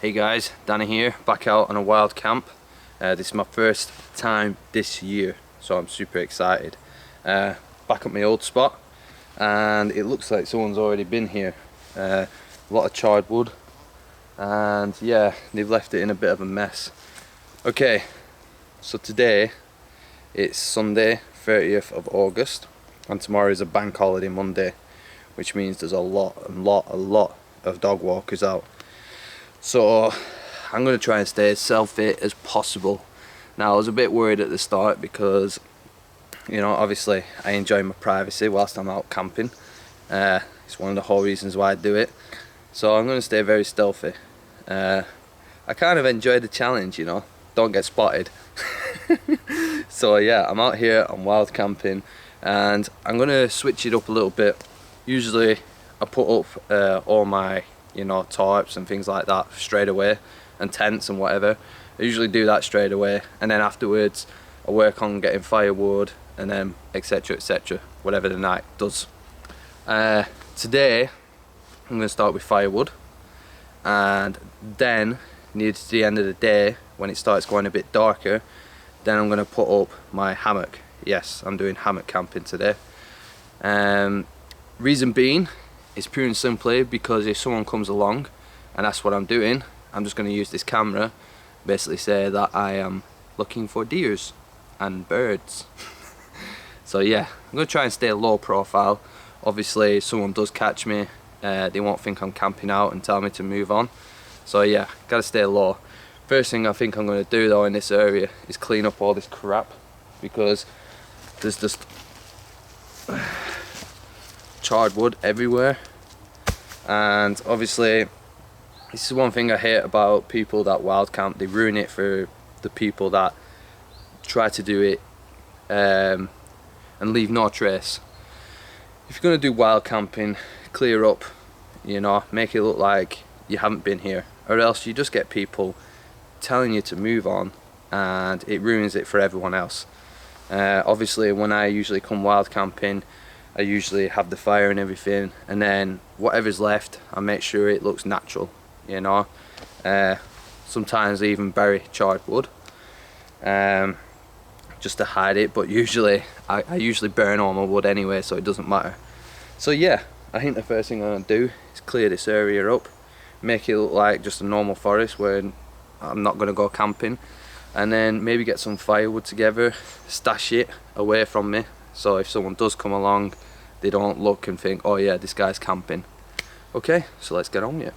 Hey guys, Danny here, back out on a wild camp. This is my first time this year, so I'm super excited. Back at my old spot, and it looks like someone's already been here. A lot of charred wood, and yeah, they've left it in a bit of a mess. Okay, so today it's Sunday, 30th of August, and tomorrow is a bank holiday Monday, which means there's a lot of dog walkers out. So I'm going to try and stay as self-fit as possible. Now I was a bit worried at the start because, you know, obviously I enjoy my privacy whilst I'm out camping. It's one of the whole reasons why I do it. So I'm going to stay very stealthy. I kind of enjoy the challenge, you know, don't get spotted. So yeah, I'm out here on wild camping, and I'm going to switch it up a little bit. Usually I put up all my, you know, tarps and things like that straight away, and tents and whatever. I usually do that straight away, and then afterwards I work on getting firewood, and then etc, whatever the night does. Today I'm going to start with firewood, and then near to the end of the day, when it starts going a bit darker, then I'm going to put up my hammock. Yes, I'm doing hammock camping today. Reason being is pure and simply because if someone comes along and that's what I'm doing, I'm just going to use this camera, basically say that I am looking for deers and birds. So yeah, I'm going to try and stay low profile. Obviously if someone does catch me, they won't think I'm camping out and tell me to move on. So yeah, gotta stay low. First thing I think I'm going to do though in this area is clean up all this crap, because there's just charred wood everywhere. And obviously this is one thing I hate about people that wild camp. They ruin it for the people that try to do it and leave no trace. If you're going to do wild camping, clear up, you know, make it look like you haven't been here, or else you just get people telling you to move on and it ruins it for everyone else. Obviously when I usually come wild camping, I usually have the fire and everything, and then whatever's left I make sure it looks natural, you know. Sometimes I even bury charred wood just to hide it, but usually I usually burn all my wood anyway, so it doesn't matter. So yeah, I think the first thing I'm going to do is clear this area up, make it look like just a normal forest where I'm not going to go camping, and then maybe get some firewood together, stash it away from me, so if someone does come along they don't look and think, oh yeah, this guy's camping. Okay, so let's get on with it.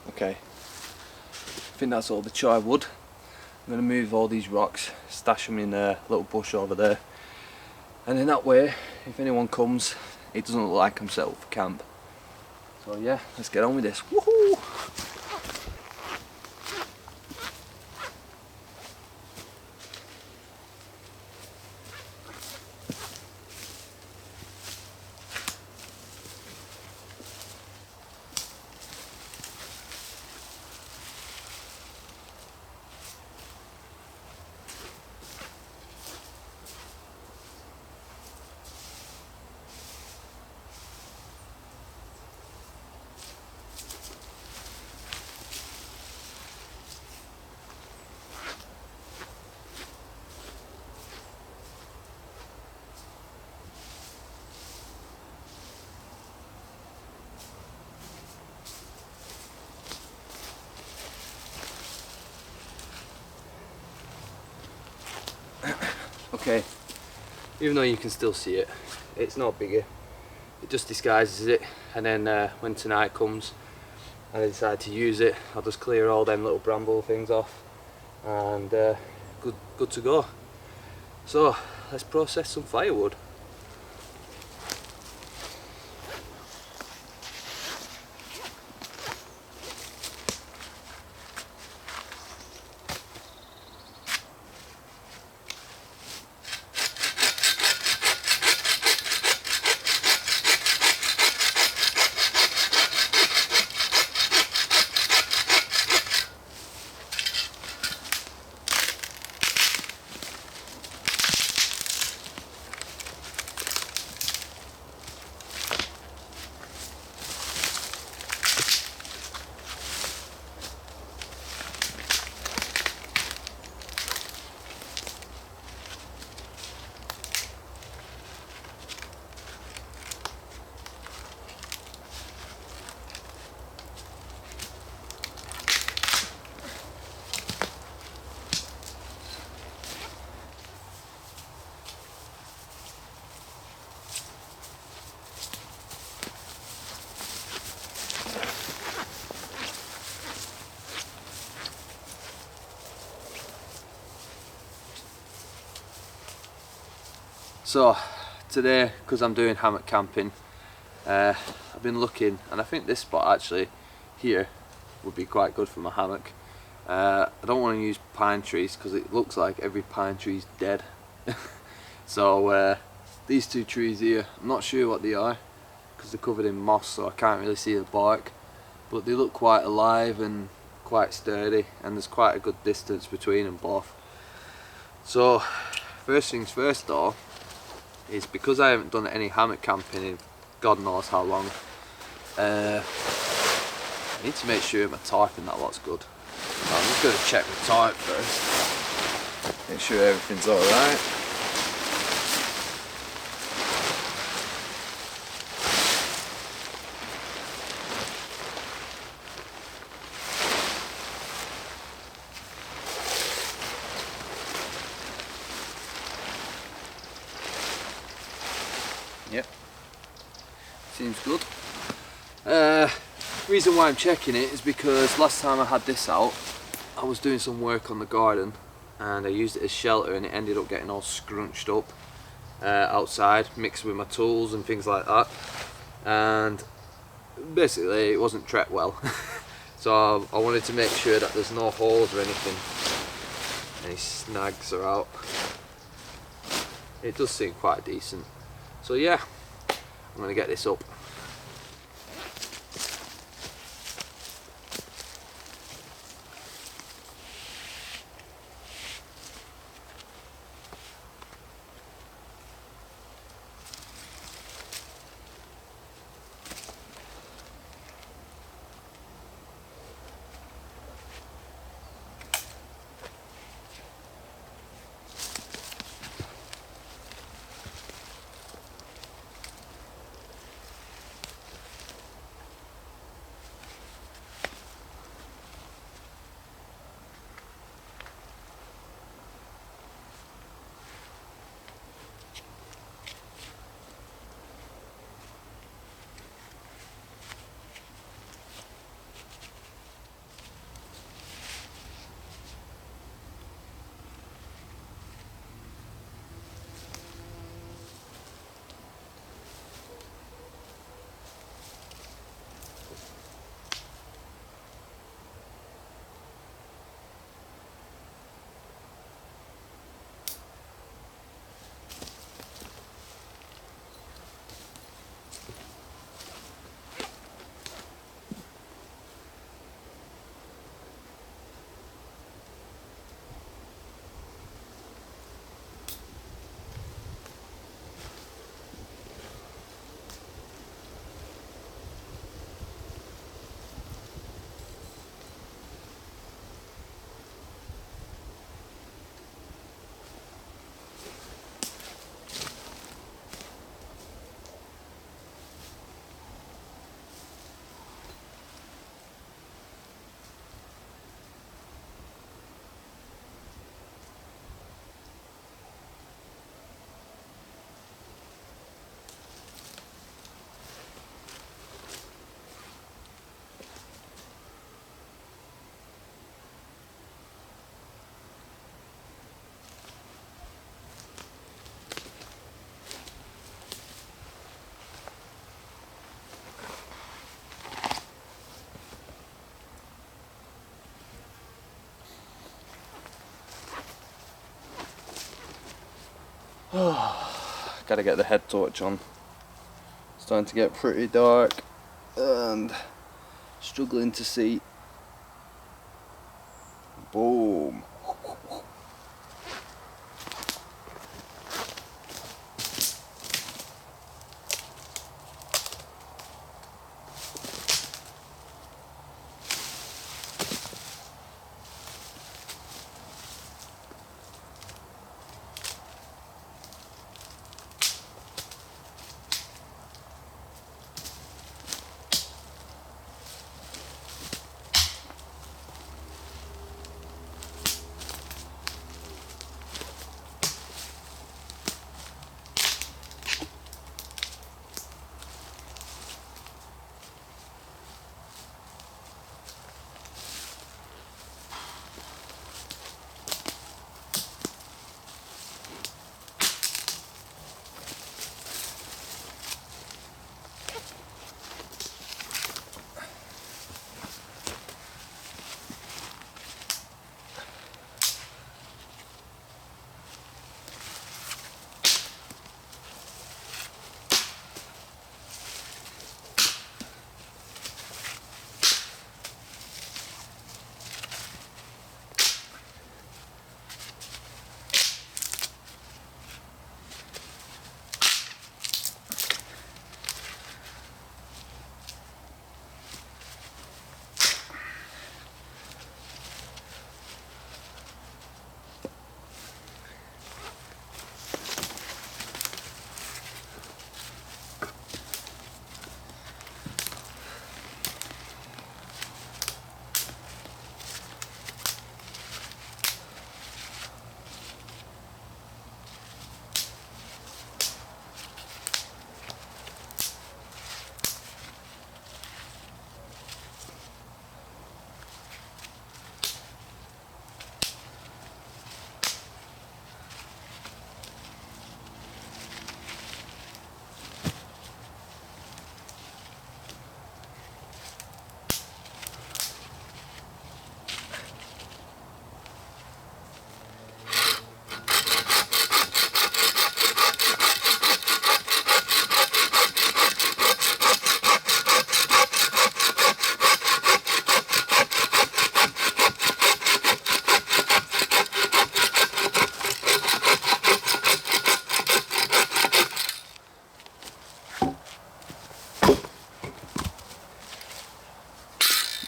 Okay, I think that's all the charred wood. I'm going to move all these rocks, stash them in a little bush over there, and then that way if anyone comes it doesn't look like I'm set up for camp. So yeah, let's get on with this. Woohoo! Okay, even though you can still see it, it's not bigger. It just disguises it, and then when tonight comes and I decide to use it, I'll just clear all them little bramble things off, and good to go. So let's process some firewood. So today, because I'm doing hammock camping, I've been looking, and I think this spot actually here would be quite good for my hammock. I don't want to use pine trees because it looks like every pine tree is dead. So these two trees here, I'm not sure what they are because they're covered in moss, so I can't really see the bark, but they look quite alive and quite sturdy, and there's quite a good distance between them both. So first things first though, is because I haven't done any hammock camping in God knows how long, I need to make sure my tarp and that lot's good. So I'm just going to check my tarp first, make sure everything's alright. Yep, seems good. Reason why I'm checking it is because last time I had this out, I was doing some work on the garden and I used it as shelter, and it ended up getting all scrunched up outside, mixed with my tools and things like that, and basically it wasn't treated well. So I wanted to make sure that there's no holes or anything, any snags are out. It does seem quite decent. So yeah, I'm going to get this up. gotta get the head torch on. It's starting to get pretty dark and struggling to see. Boom.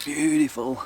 Beautiful.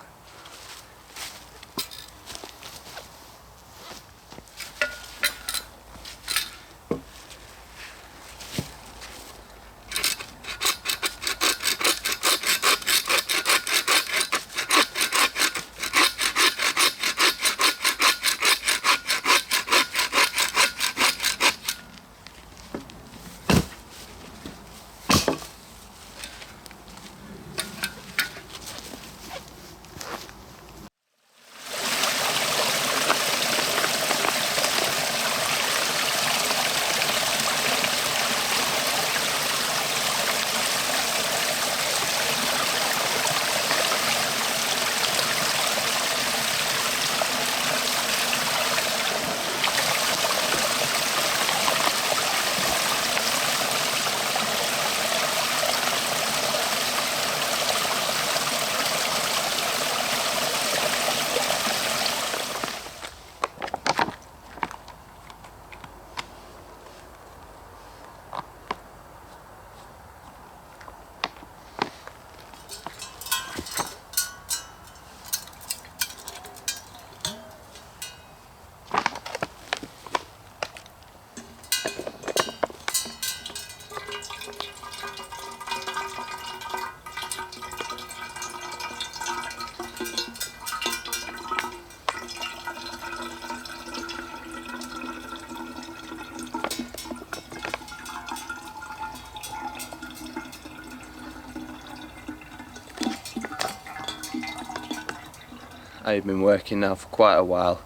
I've been working now for quite a while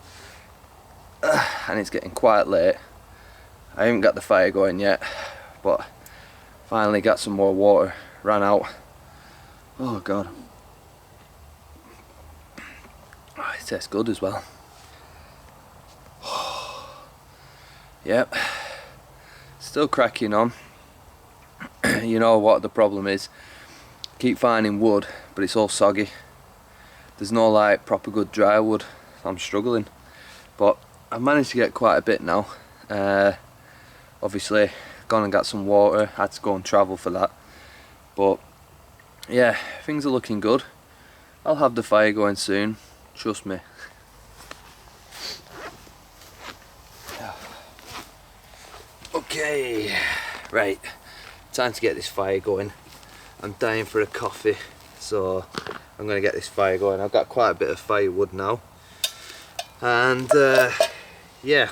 and it's getting quite late. I haven't got the fire going yet, but finally got some more water, ran out. Oh god. Oh, it tastes good as well. Yep, it's Still cracking on. You know what the problem is? Keep finding wood, but it's all soggy. There's no like proper good dry wood. I'm struggling, but I've managed to get quite a bit now. Obviously gone and got some water, had to go and travel for that, but yeah, things are looking good. I'll have the fire going soon, trust me. Okay, right, time to get this fire going. I'm dying for a coffee, so I'm going to get this fire going. I've got quite a bit of firewood now, and yeah,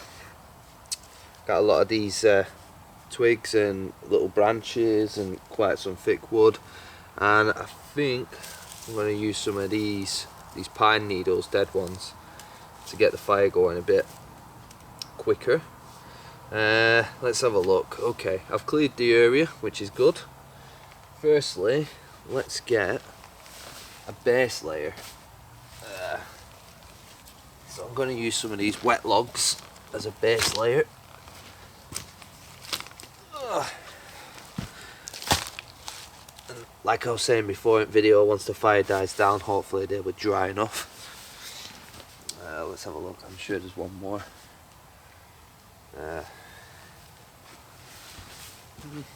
got a lot of these twigs and little branches and quite some thick wood, and I think I'm going to use some of these pine needles, dead ones, to get the fire going a bit quicker. Let's have a look. Okay, I've cleared the area, which is good. Firstly, let's get a base layer. So I'm going to use some of these wet logs as a base layer. And like I was saying before in video, once the fire dies down, hopefully they were dry enough. Let's have a look. I'm sure there's one more.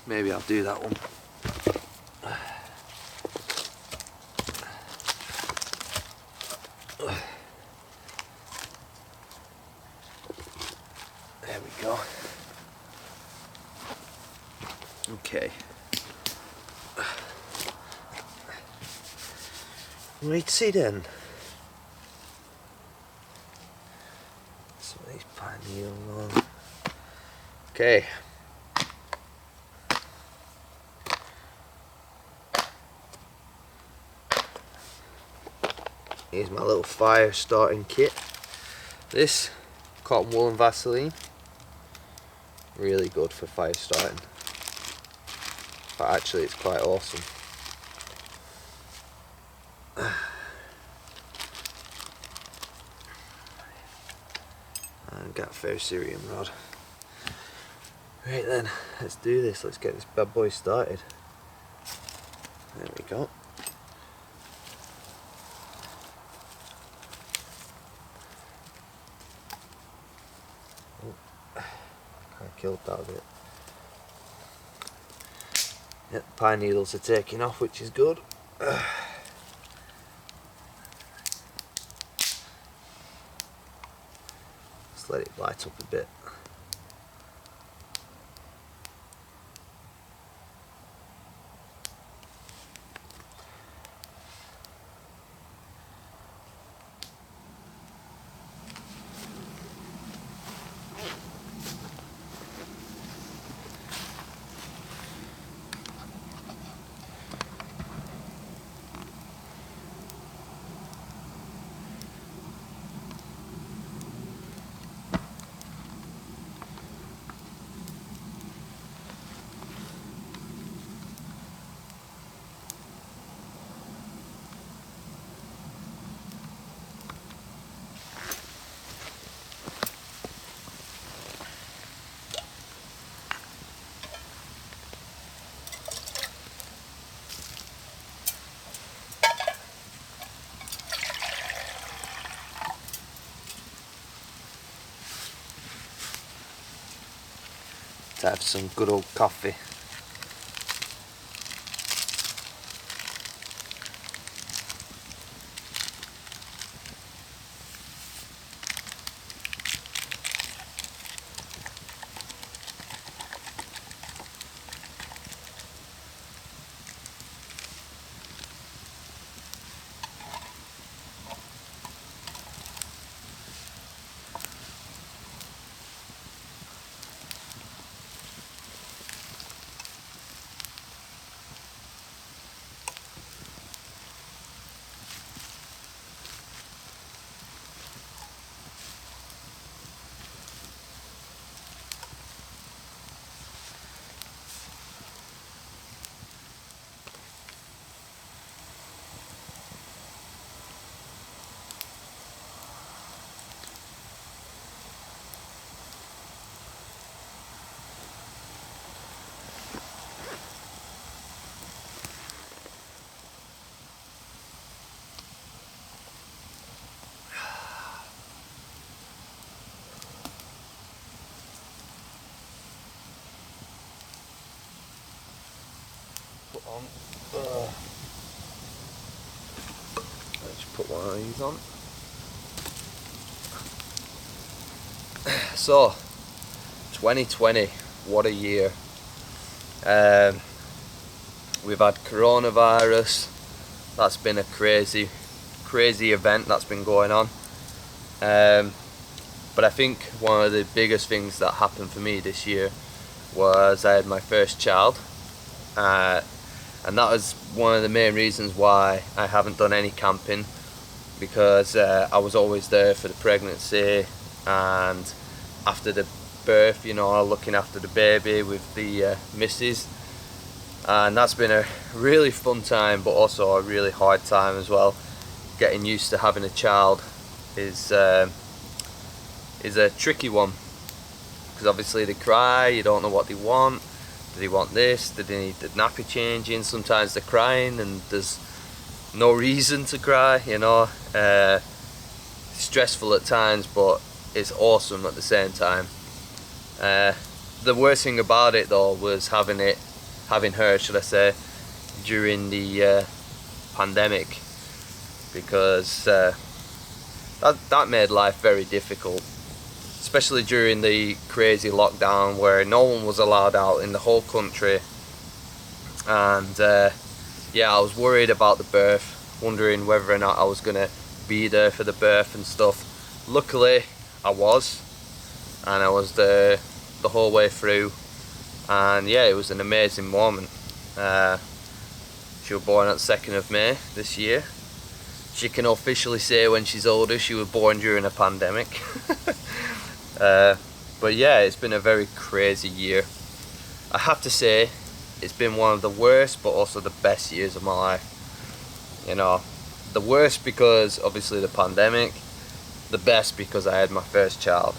Maybe I'll do that one. There we go. Okay. Let's see then. Some of these pine needles on. Okay. Here's my little fire starting kit. This cotton wool and Vaseline, really good for fire starting. But actually it's quite awesome. And got a ferrocerium rod. Right then, let's do this. Let's get this bad boy started. There we go. I killed that a bit. Yep, pine needles are taking off, which is good. Just let it light up a bit. To have some good old coffee. on. Let's put one of these on. So, 2020, what a year. We've had coronavirus. That's been a crazy event that's been going on. But I think one of the biggest things that happened for me this year was I had my first child. And that was one of the main reasons why I haven't done any camping, because I was always there for the pregnancy and after the birth, you know, looking after the baby with the missus. And that's been a really fun time, but also a really hard time as well. Getting used to having a child is a tricky one, because obviously they cry, you don't know what they want. Do they want this? Do they need the nappy changing? Sometimes they're crying and there's no reason to cry, you know. Stressful at times, but it's awesome at the same time. The worst thing about it though was having her, should I say, during the pandemic, because that made life very difficult, especially during the crazy lockdown where no one was allowed out in the whole country. And yeah, I was worried about the birth, wondering whether or not I was gonna be there for the birth and stuff. Luckily I was, and I was there the whole way through. And yeah, it was an amazing moment. She was born on the 2nd of May this year. She can officially say when she's older she was born during a pandemic. But yeah, it's been a very crazy year. I have to say, it's been one of the worst but also the best years of my life. You know, the worst because obviously the pandemic, the best because I had my first child.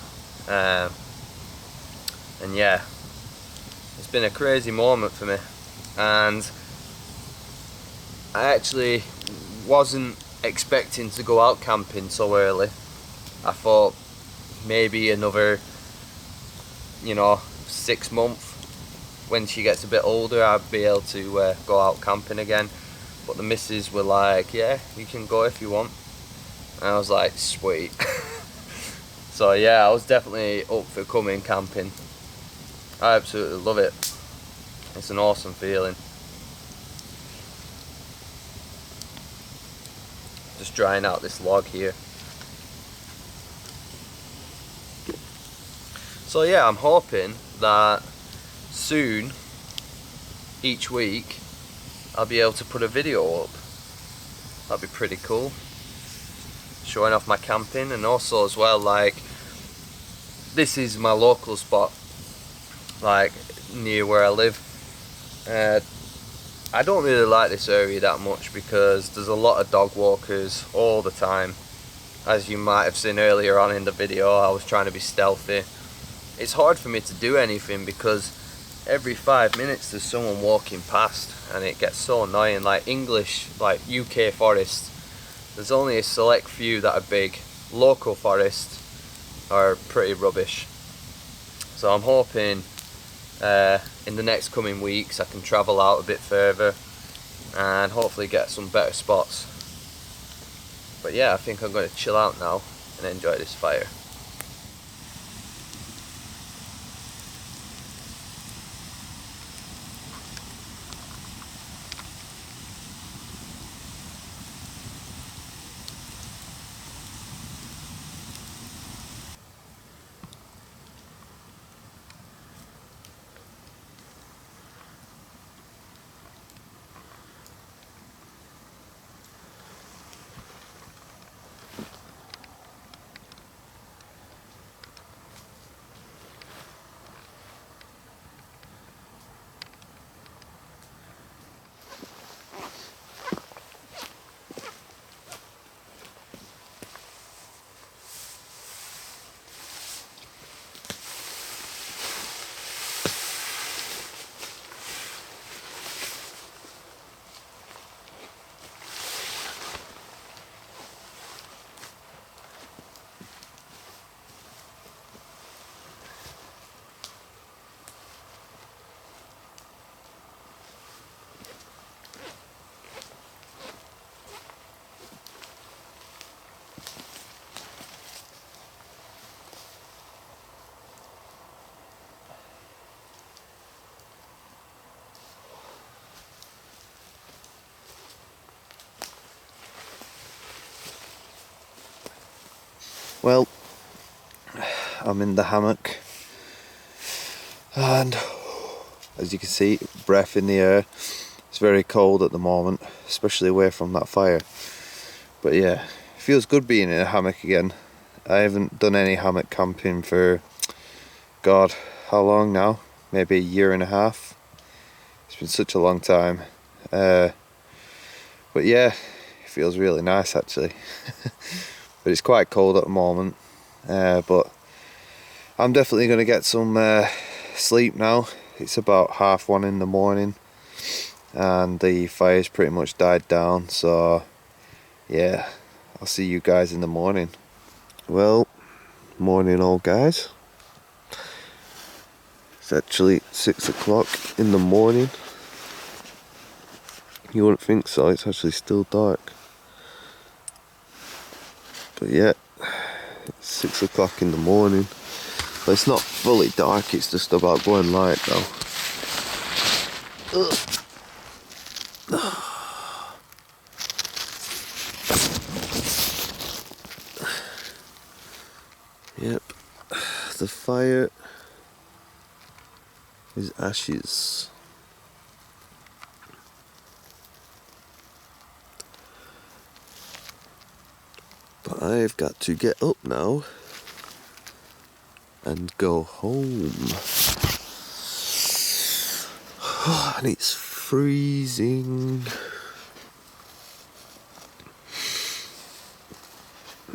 And yeah, it's been a crazy moment for me, and I actually wasn't expecting to go out camping so early. I thought maybe another, you know, 6 months, when she gets a bit older, I'd be able to go out camping again. But the missus were like, yeah, you can go if you want. And I was like, sweet. So yeah, I was definitely up for coming camping. I absolutely love it. It's an awesome feeling. Just drying out this log here. So yeah, I'm hoping that soon, each week, I'll be able to put a video up. That'd be pretty cool. Showing off my camping, and also as well, like, this is my local spot, like near where I live. I don't really like this area that much because there's a lot of dog walkers all the time. As you might have seen earlier on in the video, I was trying to be stealthy. It's hard for me to do anything because every 5 minutes there's someone walking past, and it gets so annoying. Like English, like UK forests, there's only a select few that are big. Local forests are pretty rubbish. So I'm hoping in the next coming weeks I can travel out a bit further and hopefully get some better spots. But yeah, I think I'm going to chill out now and enjoy this fire. Well, I'm in the hammock, and as you can see, breath in the air. It's very cold at the moment, especially away from that fire. But yeah, it feels good being in a hammock again. I haven't done any hammock camping for, God, how long now? Maybe a year and a half. It's been such a long time. But yeah, it feels really nice actually. But it's quite cold at the moment. But I'm definitely going to get some sleep now. It's about 1:30 in the morning, and the fire's pretty much died down, so yeah, I'll see you guys in the morning. Well, morning all guys. It's actually 6 o'clock in the morning. You wouldn't think so, it's actually still dark. But yeah, it's 6 o'clock in the morning. But it's not fully dark, it's just about going light now. Yep, the fire is ashes. But I've got to get up now and go home. And it's freezing.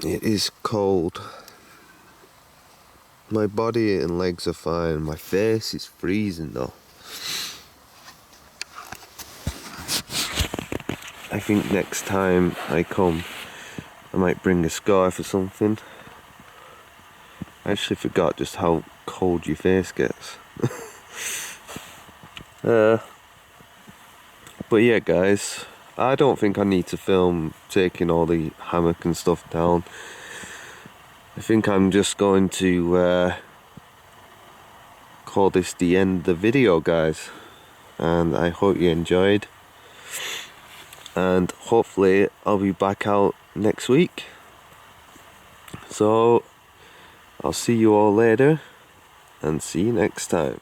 It is cold. My body and legs are fine. My face is freezing though. I think next time I come, I might bring a scarf or something. I actually forgot just how cold your face gets. But yeah guys, I don't think I need to film taking all the hammock and stuff down. I think I'm just going to call this the end of the video guys, and I hope you enjoyed, and hopefully I'll be back out next week. So I'll see you all later, and see you next time.